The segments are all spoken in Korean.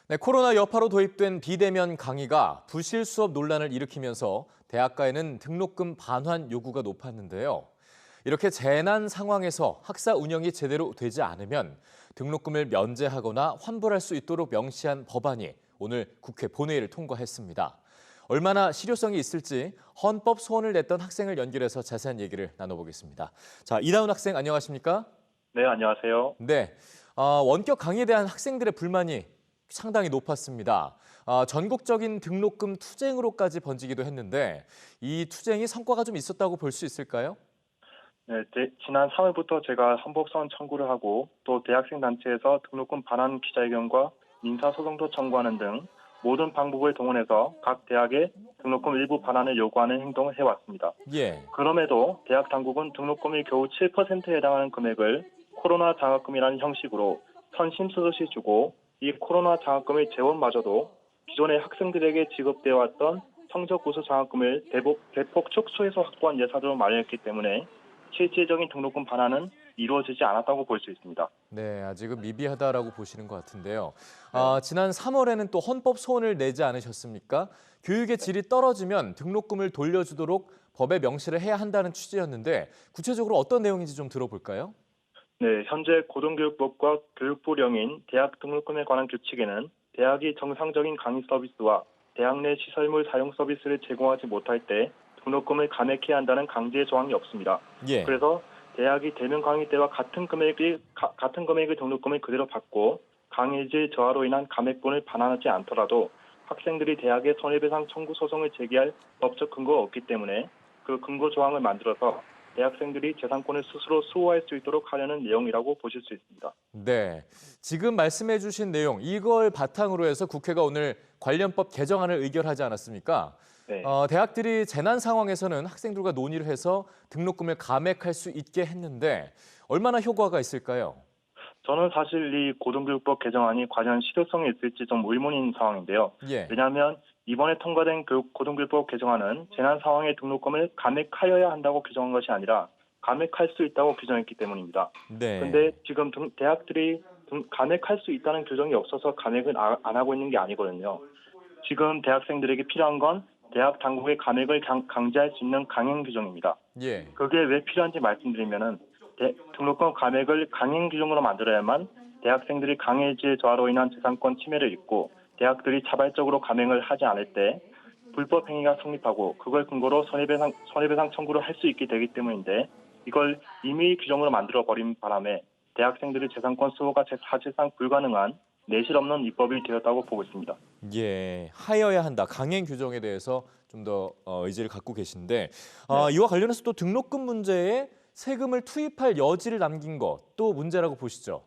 네, 코로나 여파로 도입된 비대면 강의가 부실 수업 논란을 일으키면서 대학가에는 등록금 반환 요구가 높았는데요. 이렇게 재난 상황에서 학사 운영이 제대로 되지 않으면 등록금을 면제하거나 환불할 수 있도록 명시한 법안이 오늘 국회 본회의를 통과했습니다. 얼마나 실효성이 있을지 헌법 소원을 냈던 학생을 연결해서 자세한 얘기를 나눠보겠습니다. 자, 이다운 학생 안녕하십니까? 네, 안녕하세요. 네, 원격 강의에 대한 학생들의 불만이 상당히 높았습니다. 전국적인 등록금 투쟁으로까지 번지기도 했는데 이 투쟁이 성과가 좀 있었다고 볼 수 있을까요? 네, 지난 3월부터 제가 헌법소원 청구를 하고 또 대학생 단체에서 등록금 반환 기자회견과 민사소송도 청구하는 등 모든 방법을 동원해서 각 대학에 등록금 일부 반환을 요구하는 행동을 해왔습니다. 예. 그럼에도 대학 당국은 등록금이 겨우 7%에 해당하는 금액을 코로나 장학금이라는 형식으로 선심쓰듯이 주고 이 코로나 장학금의 재원마저도 기존의 학생들에게 지급되어 왔던 성적 우수 장학금을 대폭 축소해서 확보한 예산으로 마련했기 때문에 실질적인 등록금 반환은 이루어지지 않았다고 볼 수 있습니다. 네, 아직은 미비하다라고 보시는 것 같은데요. 네. 지난 3월에는 또 헌법 소원을 내지 않으셨습니까? 교육의 질이 떨어지면 등록금을 돌려주도록 법에 명시를 해야 한다는 취지였는데 구체적으로 어떤 내용인지 좀 들어볼까요? 네, 현재 고등교육법과 교육부령인 대학 등록금에 관한 규칙에는 대학이 정상적인 강의 서비스와 대학 내 시설물 사용 서비스를 제공하지 못할 때 등록금을 감액해야 한다는 강제 조항이 없습니다. 예. 그래서 대학이 대면 강의 때와 같은 금액의 등록금을 그대로 받고 강의질 저하로 인한 감액분을 반환하지 않더라도 학생들이 대학에 손해배상 청구 소송을 제기할 법적 근거가 없기 때문에 그 근거 조항을 만들어서 대학생들이 재산권을 스스로 수호할 수 있도록 하려는 내용이라고 보실 수 있습니다. 네, 지금 말씀해 주신 내용 이걸 바탕으로 해서 국회가 오늘 관련법 개정안을 의결하지 않았습니까? 네. 대학들이 재난 상황에서는 학생들과 논의를 해서 등록금을 감액할 수 있게 했는데 얼마나 효과가 있을까요? 저는 사실 이 고등교육법 개정안이 과연 실효성이 있을지 좀 의문인 상황인데요. 예. 왜냐하면 이번에 통과된 고등교육법 개정안은 재난 상황의 등록금을 감액하여야 한다고 규정한 것이 아니라 감액할 수 있다고 규정했기 때문입니다. 네. 그런데 지금 대학들이 감액할 수 있다는 규정이 없어서 감액을 안 하고 있는 게 아니거든요. 지금 대학생들에게 필요한 건 대학 당국의 감액을 강제할 수 있는 강행 규정입니다. 예. 그게 왜 필요한지 말씀드리면은 등록금 감액을 강행 규정으로 만들어야만 대학생들이 강해질 저하로 인한 재산권 침해를 입고 대학들이 자발적으로 감행을 하지 않을 때 불법 행위가 성립하고 그걸 근거로 손해배상 청구를 할 수 있게 되기 때문인데 이걸 임의 규정으로 만들어 버린 바람에 대학생들의 재산권 수호가 사실상 불가능한 내실 없는 입법이 되었다고 보고 있습니다. 예, 하여야 한다. 강행 규정에 대해서 좀 더 의지를 갖고 계신데 네. 이와 관련해서 또 등록금 문제에 세금을 투입할 여지를 남긴 것 또 문제라고 보시죠.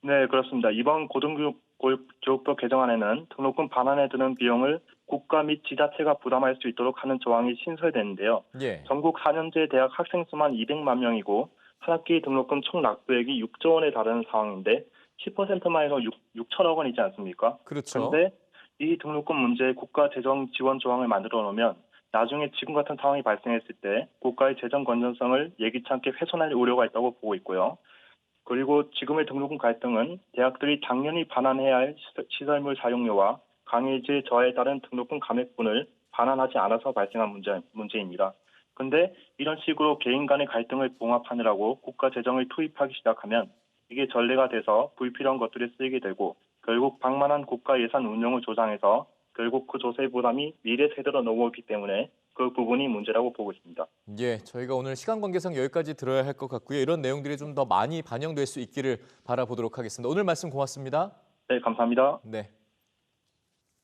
네, 그렇습니다. 이번 고등교육법 개정안에는 등록금 반환에 드는 비용을 국가 및 지자체가 부담할 수 있도록 하는 조항이 신설됐는데요. 예. 전국 4년제 대학 학생 수만 200만 명이고 한 학기 등록금 총 납부액이 6조 원에 달하는 상황인데 10%만 해서 6천억 원이지 않습니까? 그렇죠. 그런데 이 등록금 문제에 국가 재정 지원 조항을 만들어 놓으면 나중에 지금 같은 상황이 발생했을 때 국가의 재정 건전성을 예기치 않게 훼손할 우려가 있다고 보고 있고요. 그리고 지금의 등록금 갈등은 대학들이 당연히 반환해야 할 시설물 사용료와 강의질 저하에 따른 등록금 감액분을 반환하지 않아서 발생한 문제입니다. 그런데 이런 식으로 개인 간의 갈등을 봉합하느라고 국가 재정을 투입하기 시작하면 이게 전례가 돼서 불필요한 것들에 쓰이게 되고 결국 방만한 국가 예산 운용을 조장해서 결국 그 조세 부담이 미래 세대로 넘어오기 때문에 그 부분이 문제라고 보고 있습니다. 예, 저희가 오늘 시간 관계상 여기까지 들어야 할 것 같고요. 이런 내용들이 좀 더 많이 반영될 수 있기를 바라보도록 하겠습니다. 오늘 말씀 고맙습니다. 네, 감사합니다. 네.